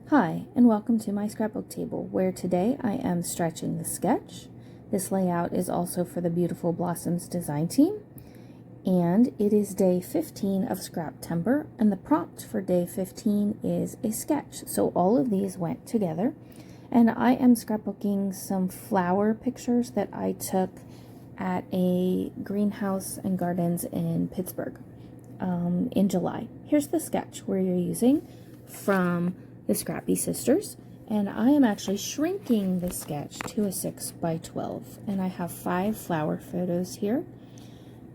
Hi, and welcome to my scrapbook table, where today I am stretching the sketch. This layout is also for the Beautiful Blossoms design team, and it is day 15 of Scraptember, and the prompt for day 15 is a sketch. So all of these went together, and I am scrapbooking some flower pictures that I took at a greenhouse and gardens in Pittsburgh in July. Here's the sketch we're using from the Scrappy Sisters, and I am actually shrinking the sketch to a 6 by 12, and I have 5 flower photos here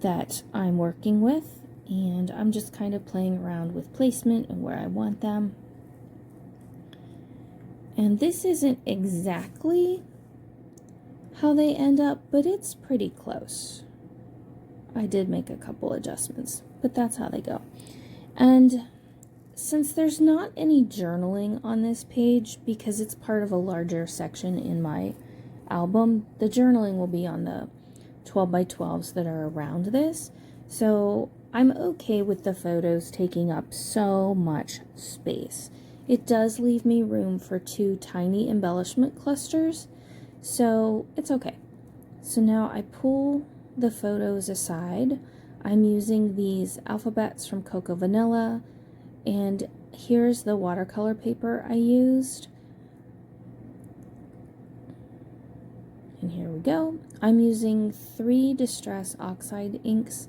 that I'm working with, and I'm just kind of playing around with placement and where I want them. And this isn't exactly how they end up, but it's pretty close. I did make a couple adjustments, but that's how they go. And since there's not any journaling on this page, because it's part of a larger section in my album, the journaling will be on the 12 by 12s that are around this. So I'm okay with the photos taking up so much space. It does leave me room for 2 tiny embellishment clusters, so it's okay. So now I pull the photos aside. I'm using these alphabets from Cocoa Vanilla, and here's the watercolor paper I used. And here we go. I'm using 3 Distress Oxide inks,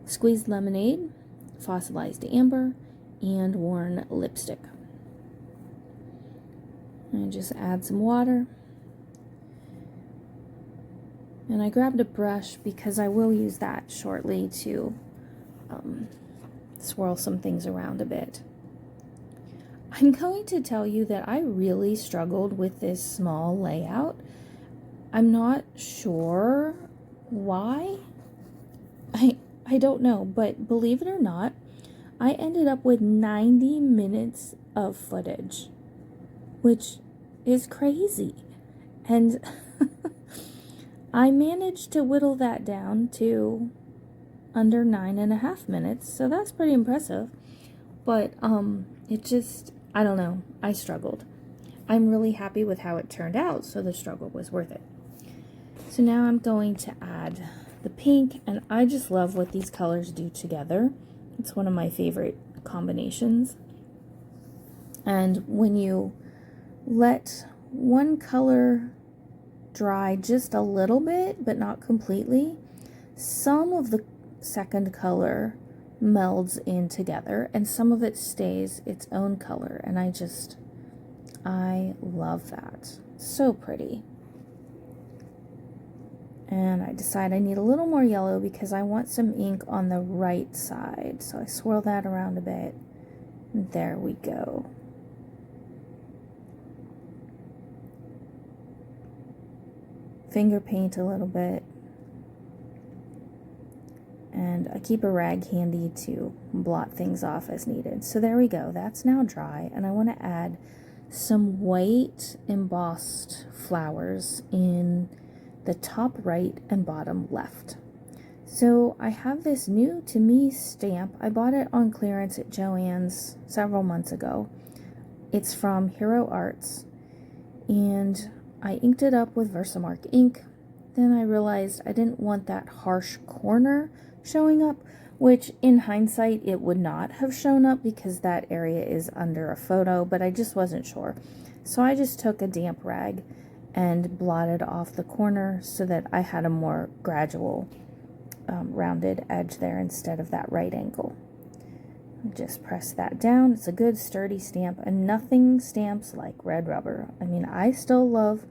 Squeezed Lemonade, Fossilized Amber, and Worn Lipstick. And just add some water. And I grabbed a brush because I will use that shortly to swirl some things around a bit. I'm going to tell you that I really struggled with this small layout. I'm not sure why. I don't know, but believe it or not, I ended up with 90 minutes of footage, which is crazy. And I managed to whittle that down to under 9.5 minutes, so that's pretty impressive. But it just, I don't know, I struggled. I'm really happy with how it turned out, so the struggle was worth it. So now I'm going to add the pink, and I just love what these colors do together. It's one of my favorite combinations. And when you let one color dry just a little bit, but not completely, some of the second color melds in together, and some of it stays its own color, and I love that. So pretty. And I decide I need a little more yellow because I want some ink on the right side, so I swirl that around a bit, and there we go. Finger paint a little bit, and I keep a rag handy to blot things off as needed. So there we go, that's now dry, and I want to add some white embossed flowers in the top right and bottom left. So I have this new to me stamp. I bought it on clearance at Joann's several months ago. It's from Hero Arts, and I inked it up with Versamark ink. Then I realized I didn't want that harsh corner showing up, which in hindsight it would not have shown up because that area is under a photo, but I just wasn't sure. So I just took a damp rag and blotted off the corner so that I had a more gradual rounded edge there instead of that right angle. Just press that down. It's a good sturdy stamp, and nothing stamps like red rubber. I mean, I still love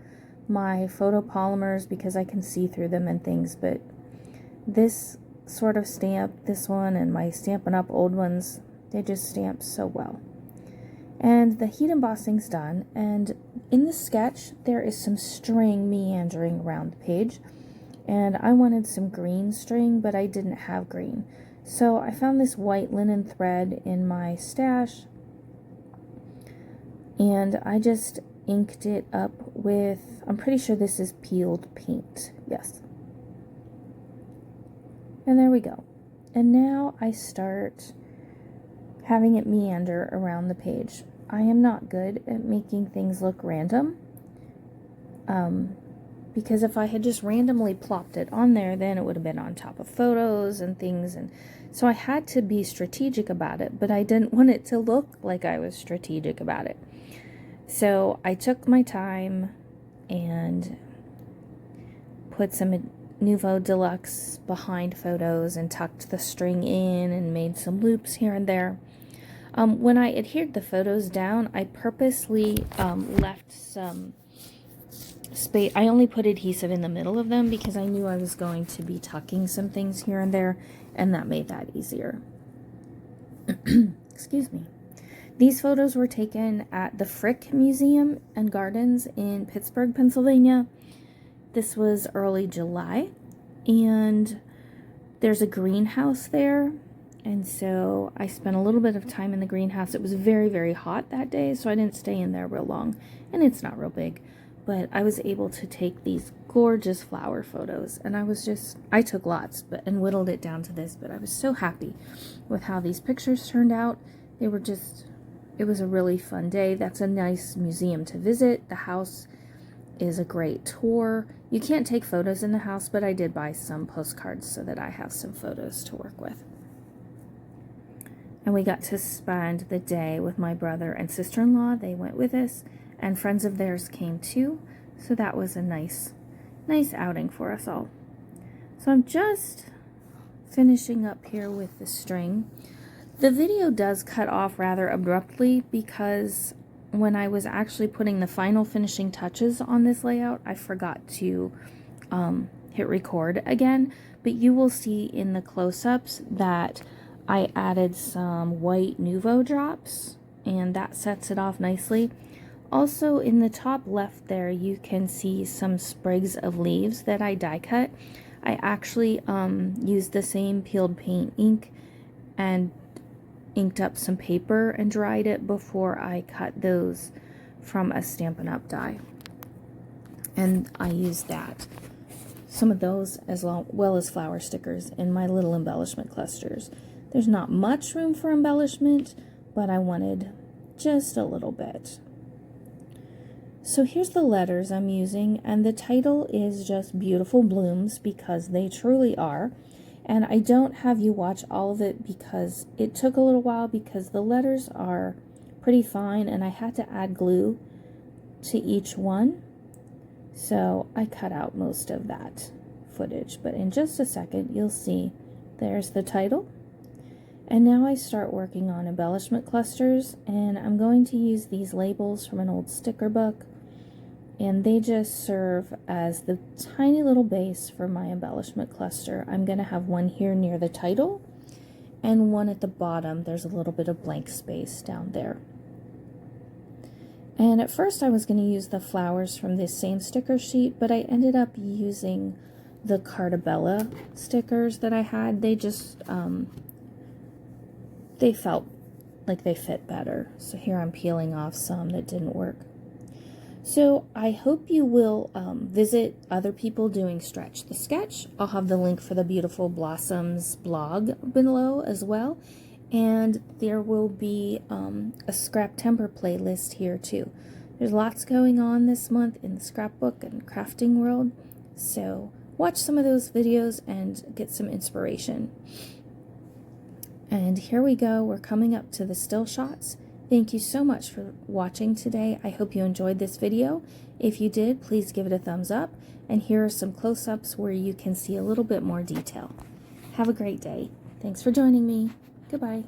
my photopolymers because I can see through them and things, but this sort of stamp, this one and my Stampin' Up! Old ones, they just stamp so well. And the heat embossing's done, and in the sketch there is some string meandering around the page, and I wanted some green string, but I didn't have green. So I found this white linen thread in my stash, and I just inked it up with, I'm pretty sure this is peeled paint, yes. And there we go. And now I start having it meander around the page. I am not good at making things look random. Because if I had just randomly plopped it on there, then it would have been on top of photos and things. And so I had to be strategic about it, but I didn't want it to look like I was strategic about it. So I took my time and put some Nouveau Deluxe behind photos and tucked the string in and made some loops here and there. When I adhered the photos down, I purposely left some space. I only put adhesive in the middle of them because I knew I was going to be tucking some things here and there, and that made that easier. Excuse me. These photos were taken at the Frick Museum and Gardens in Pittsburgh, Pennsylvania. This was early July, and there's a greenhouse there, and so I spent a little bit of time in the greenhouse. It was very, very hot that day, so I didn't stay in there real long, and it's not real big, but I was able to take these gorgeous flower photos, and I took lots and whittled it down to this, but I was so happy with how these pictures turned out. It was a really fun day. That's a nice museum to visit. The house is a great tour. You can't take photos in the house, but I did buy some postcards so that I have some photos to work with. And we got to spend the day with my brother and sister-in-law. They went with us, and friends of theirs came too. So that was a nice outing for us all. So I'm just finishing up here with the string. The video does cut off rather abruptly because when I was actually putting the final finishing touches on this layout, I forgot to hit record again. But you will see in the close-ups that I added some white Nouveau drops, and that sets it off nicely. Also, in the top left there, you can see some sprigs of leaves that I die cut. I actually used the same peeled paint ink and inked up some paper and dried it before I cut those from a Stampin' Up! Die. And I used some of those as well as flower stickers in my little embellishment clusters. There's not much room for embellishment, but I wanted just a little bit. So here's the letters I'm using, and the title is just Beautiful Blooms because they truly are. And I don't have you watch all of it because it took a little while because the letters are pretty fine and I had to add glue to each one. So I cut out most of that footage, but in just a second you'll see there's the title. And now I start working on embellishment clusters, and I'm going to use these labels from an old sticker book, and they just serve as the tiny little base for my embellishment cluster. I'm going to have one here near the title and one at the bottom. There's a little bit of blank space down there. And at first I was going to use the flowers from this same sticker sheet, but I ended up using the Cartabella stickers that I had. They just, they felt like they fit better. So here I'm peeling off some that didn't work. So I hope you will visit other people doing Stretch the Sketch. I'll have the link for the Beautiful Blossoms blog below as well. And there will be a Scraptember playlist here too. There's lots going on this month in the scrapbook and crafting world. So watch some of those videos and get some inspiration. And here we go. We're coming up to the still shots. Thank you so much for watching today. I hope you enjoyed this video. If you did, please give it a thumbs up. And here are some close-ups where you can see a little bit more detail. Have a great day. Thanks for joining me. Goodbye.